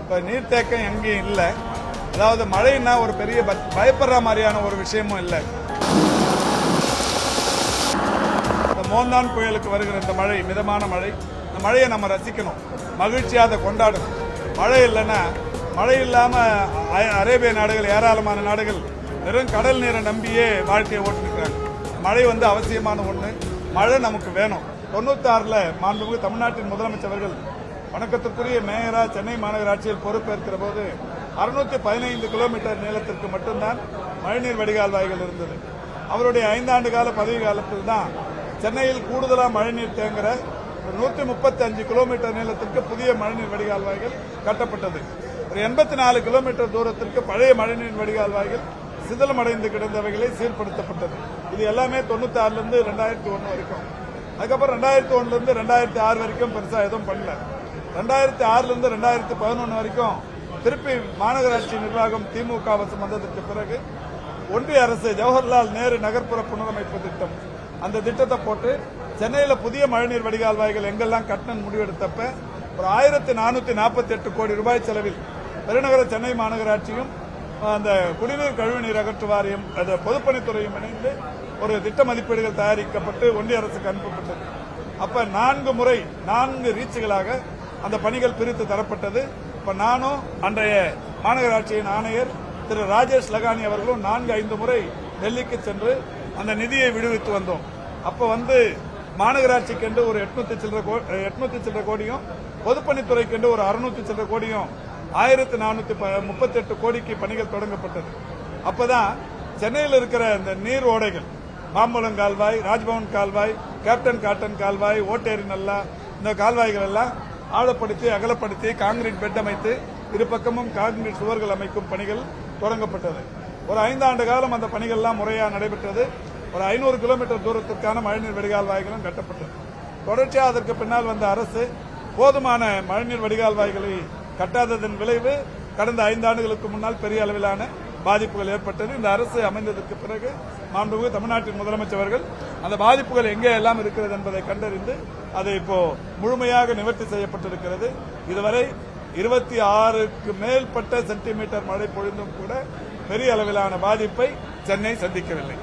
இப்போ நீர்த்தேக்கம் எங்கேயும் இல்லை. அதாவது மழைன்னா ஒரு பெரிய பயப்படுற மாதிரியான ஒரு விஷயமும் இல்லை. இந்த மோந்தான் புயலுக்கு வருகிற இந்த மழை மிதமான மழை, இந்த மழையை நம்ம ரசிக்கணும், மகிழ்ச்சியாக அதை கொண்டாடணும். மழை இல்லைன்னா, மழை இல்லாமல் அரேபிய நாடுகள், ஏராளமான நாடுகள் வெறும் கடல் நீரை நம்பியே வாழ்க்கையை ஓட்டிருக்கிறாங்க. மழை அவசியமான ஒன்று. மழை நமக்கு வேணும். 96 மாண்புமிகு தமிழ்நாட்டின் முதலமைச்சர்கள் வணக்கத்திற்குரிய மேயரா சென்னை மாநகராட்சியில் பொறுப்பேற்கிற போது 615 கிலோமீட்டர் நீளத்திற்கு மட்டும்தான் மழைநீர் வடிகால் வாய்கள் இருந்தது. அவருடைய 5 ஆண்டு கால பதவி காலத்தில் தான் சென்னையில் கூடுதலாக மழைநீர் தேங்குகிற 135 கிலோமீட்டர் நீளத்திற்கு புதிய மழைநீர் வடிகால் வாய்கள் கட்டப்பட்டது. ஒரு 84 கிலோமீட்டர் தூரத்திற்கு பழைய மழைநீர் வடிகால் வாய்கள் சிதிலமடைந்து கிடந்தவைகளை சீர்படுத்தப்பட்டது. இது எல்லாமே 96 2001 வரைக்கும். அதுக்கப்புறம் 2001 2006 வரைக்கும் பெருசா எதுவும் பண்ணல. 2006 2011 வரைக்கும் திருப்பி மாநகராட்சி நிர்வாகம் திமுக வசம் வந்ததற்கு பிறகு ஒன்றிய அரசு ஜவஹர்லால் நேரு நகர்ப்புற புனரமைப்பு திட்டம், அந்த திட்டத்தை போட்டு சென்னையில் புதிய மழைநீர் வடிகால் வாய்கள் எங்கெல்லாம் கட்டணம் முடிவெடுத்தப்ப ஒரு 1448 கோடி ரூபாய் செலவில் பெருநகர சென்னை மாநகராட்சியும் அந்த குடிநீர் கழிவுநீர் அகற்று வாரியம், பொதுப்பணித்துறையும் இணைந்து ஒரு திட்ட மதிப்பீடுகள் தயாரிக்கப்பட்டு ஒன்றிய அரசுக்கு அனுப்பப்பட்டது. அப்ப 4 முறை 4 ரீச்சுகளாக அந்த பணிகள் பிரித்து தரப்பட்டது. இப்ப நானும் அன்றைய மாநகராட்சியின் ஆணையர் திரு ராஜேஷ் லகானி அவர்களும் 4-5 முறை டெல்லிக்கு சென்று அந்த நிதியை விடுவித்து வந்தோம். அப்ப மாநகராட்சிக்கு என்று ஒரு 800 சில்லற கோடியும், பொதுப்பணித்துறைக்கு என்று ஒரு 600 சில்லற கோடியும், 1438 கோடிக்கு பணிகள் தொடங்கப்பட்டது. அப்பதான் சென்னையில் இருக்கிற இந்த நீர் ஓடைகள், மாம்பழம் கால்வாய், ராஜ்பவன் கால்வாய், கேப்டன் காட்டன் கால்வாய், ஓட்டேரி நல்லா, இந்த கால்வாய்கள் எல்லாம் ஆழப்படுத்தி அகலப்படுத்தி கான்கிரீட் பெட் அமைத்து இரு பக்கமும் கான்கிரீட் சுவர்கள் அமைக்கும் பணிகள் தொடங்கப்பட்டது. ஒரு 5 ஆண்டு காலம் அந்த பணிகள்லாம் முறையாக நடைபெற்றது. ஒரு 500 கிலோமீட்டர் தூரத்திற்கான மழைநீர் வடிகால் வாய்களும் கட்டப்பட்டது. தொடர்ச்சியாக அதற்கு பின்னால் வந்த அரசு போதுமான மழைநீர் வடிகால் வாய்களை கட்டாததன் விளைவு கடந்த 5 ஆண்டுகளுக்கு முன்னால் பெரிய அளவிலான பாதிப்புகள் ஏற்பட்டது. இந்த அரசு அமைந்ததற்கு பிறகு மாண்புமிகு தமிழ்நாட்டின் முதலமைச்சர்கள் அந்த பாதிப்புகள் எங்கே எல்லாம் இருக்கிறது என்பதை கண்டறிந்து அதை இப்போ முழுமையாக நிவர்த்தி செய்யப்பட்டிருக்கிறது. இதுவரை 26க்கு மேற்பட்ட சென்டிமீட்டர் மழை பொழிந்தும் கூட பெரிய அளவிலான பாதிப்பை சென்னை சந்திக்கவில்லை.